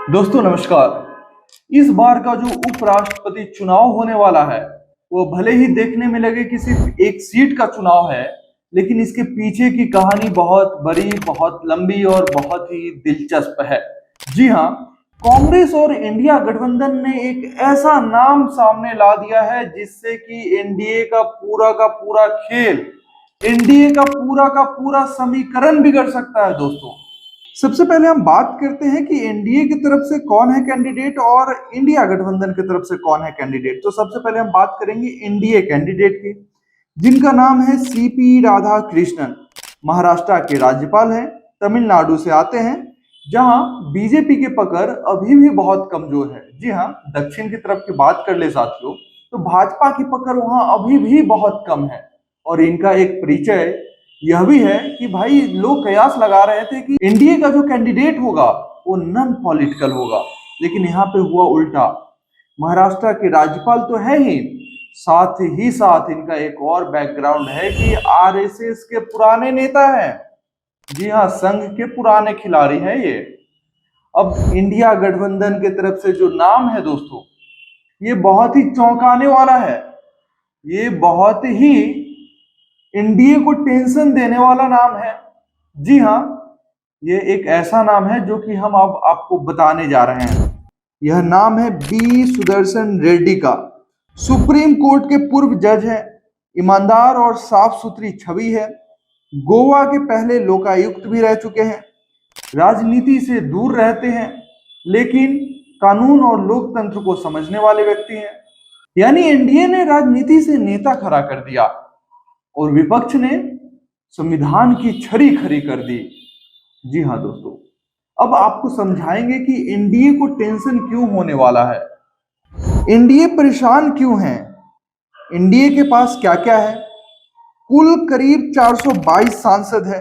दोस्तों नमस्कार। इस बार का जो उपराष्ट्रपति चुनाव होने वाला है वो भले ही देखने में लगे कि सिर्फ एक सीट का चुनाव है, लेकिन इसके पीछे की कहानी बहुत बड़ी, बहुत लंबी और बहुत ही दिलचस्प है। जी हाँ, कांग्रेस और इंडिया गठबंधन ने एक ऐसा नाम सामने ला दिया है जिससे कि एनडीए का पूरा समीकरण बिगड़ सकता है। दोस्तों, सबसे पहले हम बात करते हैं कि एनडीए की तरफ से कौन है कैंडिडेट और इंडिया गठबंधन की तरफ से कौन है कैंडिडेट। तो सबसे पहले हम बात करेंगे एनडीए कैंडिडेट की, जिनका नाम है सीपी राधा कृष्णन। महाराष्ट्र के राज्यपाल हैं, तमिलनाडु से आते हैं, जहां बीजेपी की पकड़ अभी भी बहुत कमजोर है। जी हाँ, दक्षिण की तरफ की बात कर ले साथियों, तो भाजपा की पकड़ वहां अभी भी बहुत कम है। और इनका एक परिचय यह भी है कि भाई, लोग कयास लगा रहे थे कि एनडीए का जो कैंडिडेट होगा वो नॉन पॉलिटिकल होगा, लेकिन यहाँ पे हुआ उल्टा। महाराष्ट्र के राज्यपाल तो है ही, साथ ही साथ इनका एक और बैकग्राउंड है कि आरएसएस के पुराने नेता हैं। जी हाँ, संघ के पुराने खिलाड़ी हैं ये। अब इंडिया गठबंधन की तरफ से जो नाम है दोस्तों, ये बहुत ही चौंकाने वाला है। ये बहुत ही एनडीए को टेंशन देने वाला नाम है। जी हाँ, ये एक ऐसा नाम है जो कि हम अब आपको बताने जा रहे हैं। यह नाम है बी सुदर्शन रेड्डी का। सुप्रीम कोर्ट के पूर्व जज है, ईमानदार और साफ सुथरी छवि है, गोवा के पहले लोकायुक्त भी रह चुके हैं, राजनीति से दूर रहते हैं, लेकिन कानून और लोकतंत्र को समझने वाले व्यक्ति हैं। यानी एनडीए ने राजनीति से नेता खड़ा कर दिया और विपक्ष ने संविधान की छड़ी खड़ी कर दी। जी हाँ दोस्तों, अब आपको समझाएंगे कि एनडीए को टेंशन क्यों होने वाला है, एनडीए परेशान क्यों है, एनडीए के पास क्या क्या है। कुल करीब 422 सांसद है।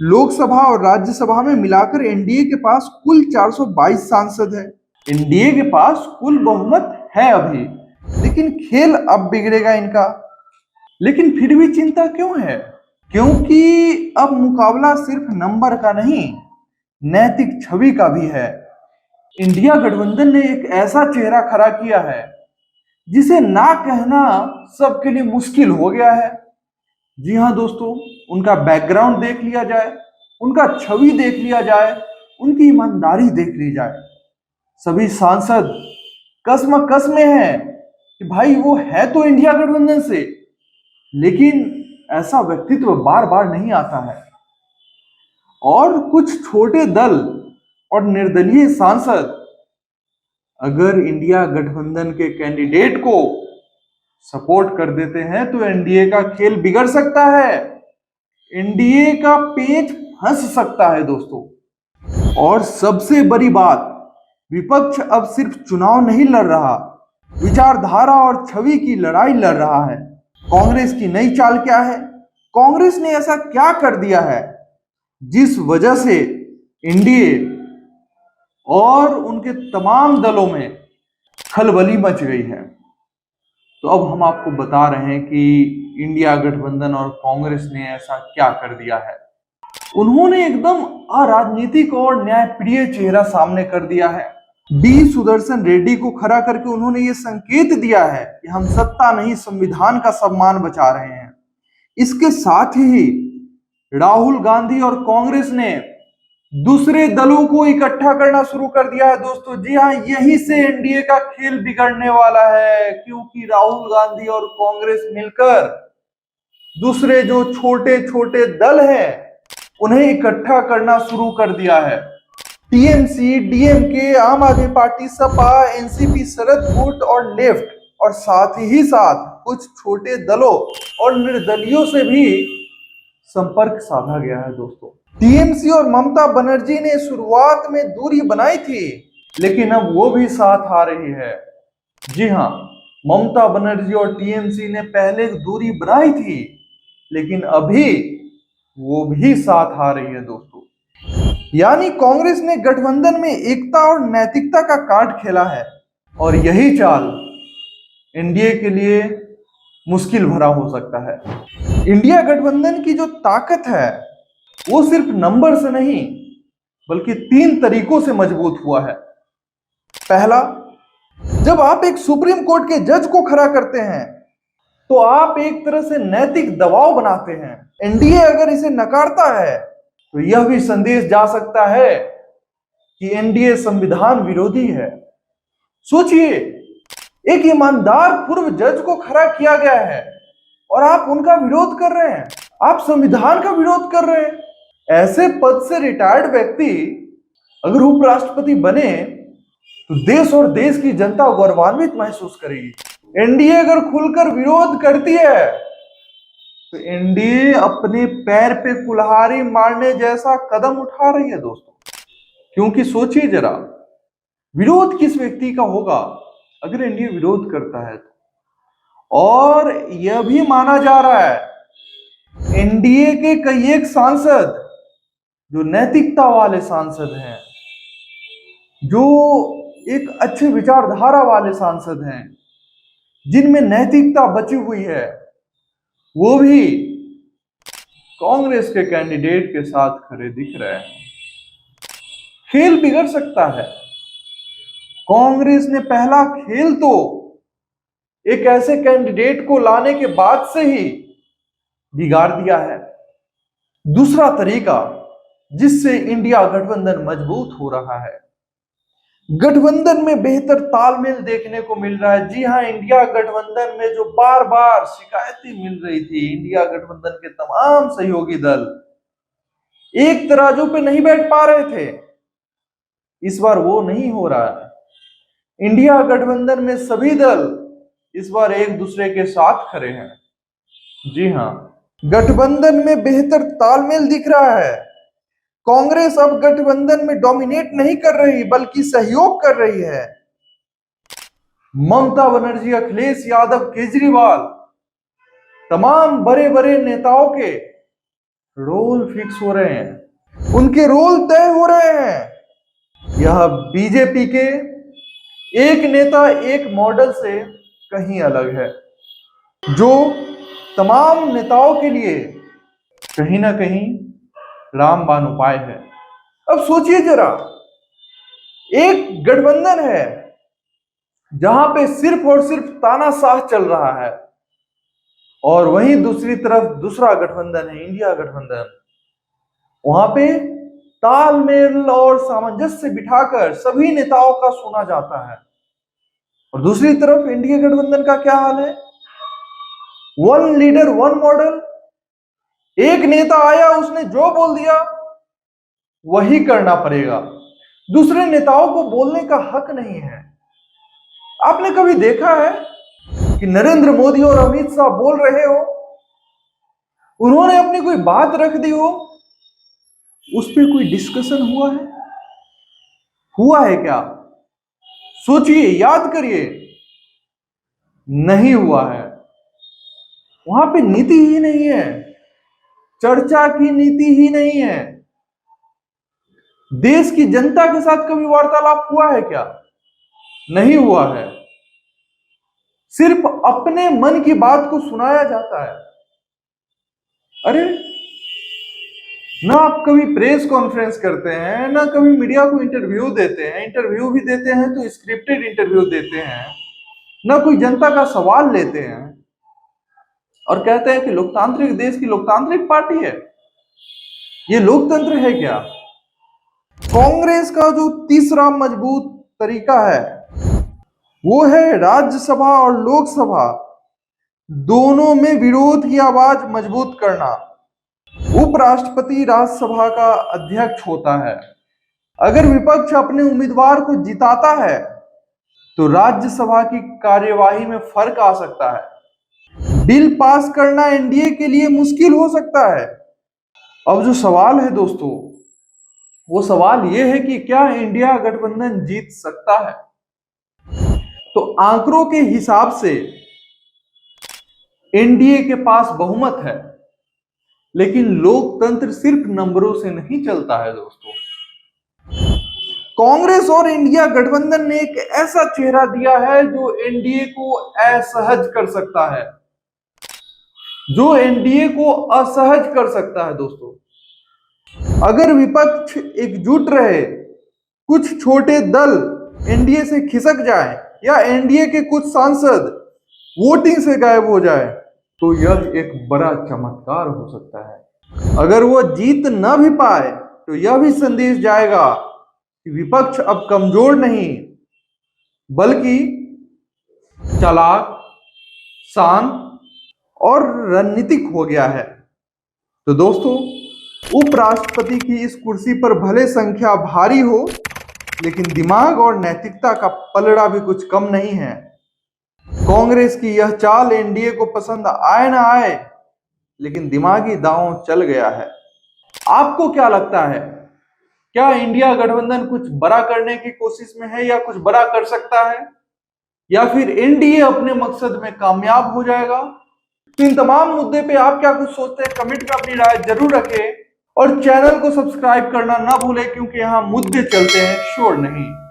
लोकसभा और राज्यसभा में मिलाकर एनडीए के पास कुल 422 सांसद है। एनडीए के पास कुल बहुमत है अभी, लेकिन खेल अब बिगड़ेगा इनका। लेकिन फिर भी चिंता क्यों है? क्योंकि अब मुकाबला सिर्फ नंबर का नहीं, नैतिक छवि का भी है। इंडिया गठबंधन ने एक ऐसा चेहरा खड़ा किया है जिसे ना कहना सबके लिए मुश्किल हो गया है। जी हाँ दोस्तों, उनका बैकग्राउंड देख लिया जाए, उनका छवि देख लिया जाए, उनकी ईमानदारी देख ली जाए, सभी सांसद कसम कसमें हैं कि भाई वो है तो इंडिया गठबंधन से, लेकिन ऐसा व्यक्तित्व बार बार नहीं आता है। और कुछ छोटे दल और निर्दलीय सांसद अगर इंडिया गठबंधन के कैंडिडेट को सपोर्ट कर देते हैं तो एनडीए का खेल बिगड़ सकता है, एनडीए का पेच फंस सकता है दोस्तों। और सबसे बड़ी बात, विपक्ष अब सिर्फ चुनाव नहीं लड़ रहा, विचारधारा और छवि की लड़ाई लड़ रहा है। कांग्रेस की नई चाल क्या है? कांग्रेस ने ऐसा क्या कर दिया है जिस वजह से एनडीए और उनके तमाम दलों में खलबली मच गई है? तो अब हम आपको बता रहे हैं कि इंडिया गठबंधन और कांग्रेस ने ऐसा क्या कर दिया है। उन्होंने एकदम अराजनीतिक और न्यायप्रिय चेहरा सामने कर दिया है। बी सुदर्शन रेड्डी को खड़ा करके उन्होंने ये संकेत दिया है कि हम सत्ता नहीं, संविधान का सम्मान बचा रहे हैं। इसके साथ ही राहुल गांधी और कांग्रेस ने दूसरे दलों को इकट्ठा करना शुरू कर दिया है दोस्तों। जी हाँ, यही से एनडीए का खेल बिगड़ने वाला है, क्योंकि राहुल गांधी और कांग्रेस मिलकर दूसरे जो छोटे छोटे दल हैं उन्हें इकट्ठा करना शुरू कर दिया है। टीएमसी, डीएमके, आम आदमी पार्टी, सपा, एनसीपी, शरद गुट और लेफ्ट, और साथ ही साथ कुछ छोटे दलों और निर्दलियों से भी संपर्क साधा गया है दोस्तों। टीएमसी और ममता बनर्जी ने शुरुआत में दूरी बनाई थी, लेकिन अब वो भी साथ आ रही है। जी हाँ, ममता बनर्जी और टीएमसी ने पहले दूरी बनाई थी, लेकिन अभी वो भी साथ आ रही है दोस्तों। यानी कांग्रेस ने गठबंधन में एकता और नैतिकता का कार्ड खेला है, और यही चाल एनडीए के लिए मुश्किल भरा हो सकता है। इंडिया गठबंधन की जो ताकत है वो सिर्फ नंबर से नहीं, बल्कि 3 तरीकों से मजबूत हुआ है। पहला, जब आप एक सुप्रीम कोर्ट के जज को खड़ा करते हैं तो आप एक तरह से नैतिक दबाव बनाते हैं। एनडीए अगर इसे नकारता है तो यह भी संदेश जा सकता है कि एनडीए संविधान विरोधी है। सोचिए, एक ईमानदार पूर्व जज को खड़ा किया गया है और आप उनका विरोध कर रहे हैं, आप संविधान का विरोध कर रहे हैं। ऐसे पद से रिटायर्ड व्यक्ति अगर उपराष्ट्रपति बने तो देश और देश की जनता गौरवान्वित महसूस करेगी। एनडीए अगर खुलकर विरोध करती है तो एनडीए अपने पैर पे कुल्हाड़ी मारने जैसा कदम उठा रही है दोस्तों। क्योंकि सोचिए जरा, विरोध किस व्यक्ति का होगा अगर एनडीए विरोध करता है तो। और यह भी माना जा रहा है एनडीए के कई एक सांसद जो नैतिकता वाले सांसद हैं, जो एक अच्छे विचारधारा वाले सांसद हैं, जिनमें नैतिकता बची हुई है, वो भी कांग्रेस के कैंडिडेट के साथ खड़े दिख रहे हैं। खेल बिगड़ सकता है। कांग्रेस ने पहला खेल तो एक ऐसे कैंडिडेट को लाने के बाद से ही बिगाड़ दिया है। दूसरा तरीका जिससे इंडिया गठबंधन मजबूत हो रहा है, गठबंधन में बेहतर तालमेल देखने को मिल रहा है। जी हां, इंडिया गठबंधन में जो बार बार शिकायतें मिल रही थी, इंडिया गठबंधन के तमाम सहयोगी दल एक तराजू पे नहीं बैठ पा रहे थे, इस बार वो नहीं हो रहा है। इंडिया गठबंधन में सभी दल इस बार एक दूसरे के साथ खड़े हैं। जी हां, गठबंधन में बेहतर तालमेल दिख रहा है। कांग्रेस अब गठबंधन में डोमिनेट नहीं कर रही बल्कि सहयोग कर रही है। ममता बनर्जी, अखिलेश यादव, केजरीवाल, तमाम बड़े बड़े नेताओं के रोल फिक्स हो रहे हैं, उनके रोल तय हो रहे हैं। यह बीजेपी के एक नेता एक मॉडल से कहीं अलग है, जो तमाम नेताओं के लिए कहीं ना कहीं रामबाण उपाय है। अब सोचिए जरा, एक गठबंधन है जहां पे सिर्फ और सिर्फ तानाशाह चल रहा है, और वहीं दूसरी तरफ दूसरा गठबंधन है, इंडिया गठबंधन। वहां पे तालमेल और सामंजस्य बिठाकर सभी नेताओं का सुना जाता है। और दूसरी तरफ इंडिया गठबंधन का क्या हाल है? One leader one model. एक नेता आया, उसने जो बोल दिया वही करना पड़ेगा, दूसरे नेताओं को बोलने का हक नहीं है। आपने कभी देखा है कि नरेंद्र मोदी और अमित शाह बोल रहे हो, उन्होंने अपनी कोई बात रख दी हो, उस पर कोई डिस्कशन हुआ है? हुआ है क्या? सोचिए, याद करिए, नहीं हुआ है। वहां पे नीति ही नहीं है, चर्चा की नीति ही नहीं है। देश की जनता के साथ कभी वार्तालाप हुआ है क्या? नहीं हुआ है। सिर्फ अपने मन की बात को सुनाया जाता है। अरे, ना आप कभी प्रेस कॉन्फ्रेंस करते हैं, ना कभी मीडिया को इंटरव्यू देते हैं। इंटरव्यू भी देते हैं तो स्क्रिप्टेड इंटरव्यू देते हैं, ना कोई जनता का सवाल लेते हैं, और कहते हैं कि लोकतांत्रिक देश की लोकतांत्रिक पार्टी है। ये लोकतंत्र है क्या? कांग्रेस का जो तीसरा मजबूत तरीका है वो है राज्यसभा और लोकसभा दोनों में विरोध की आवाज मजबूत करना। उपराष्ट्रपति राज्यसभा का अध्यक्ष होता है। अगर विपक्ष अपने उम्मीदवार को जिताता है तो राज्यसभा की कार्यवाही में फर्क आ सकता है। बिल पास करना एनडीए के लिए मुश्किल हो सकता है। अब जो सवाल है दोस्तों, वो सवाल ये है कि क्या इंडिया गठबंधन जीत सकता है? तो आंकड़ों के हिसाब से एनडीए के पास बहुमत है, लेकिन लोकतंत्र सिर्फ नंबरों से नहीं चलता है दोस्तों। कांग्रेस और इंडिया गठबंधन ने एक ऐसा चेहरा दिया है जो एनडीए को असहज कर सकता है, जो एनडीए को असहज कर सकता है दोस्तों। अगर विपक्ष एकजुट रहे, कुछ छोटे दल एनडीए से खिसक जाए या एनडीए के कुछ सांसद वोटिंग से गायब हो जाए तो यह एक बड़ा चमत्कार हो सकता है। अगर वो जीत न भी पाए तो यह भी संदेश जाएगा कि विपक्ष अब कमजोर नहीं बल्कि चालाक, शांत और रणनीतिक हो गया है। तो दोस्तों, उपराष्ट्रपति की इस कुर्सी पर भले संख्या भारी हो, लेकिन दिमाग और नैतिकता का पलड़ा भी कुछ कम नहीं है। कांग्रेस की यह चाल एनडीए को पसंद आए ना आए, लेकिन दिमागी दांव चल गया है। आपको क्या लगता है? क्या इंडिया गठबंधन कुछ बड़ा करने की कोशिश में है या कुछ बड़ा कर सकता है, या फिर एनडीए अपने मकसद में कामयाब हो जाएगा? तो इन तमाम मुद्दे पे आप क्या कुछ सोचते हैं, कमेंट में अपनी राय जरूर रखें और चैनल को सब्सक्राइब करना ना भूलें, क्योंकि यहाँ मुद्दे चलते हैं, शोर नहीं।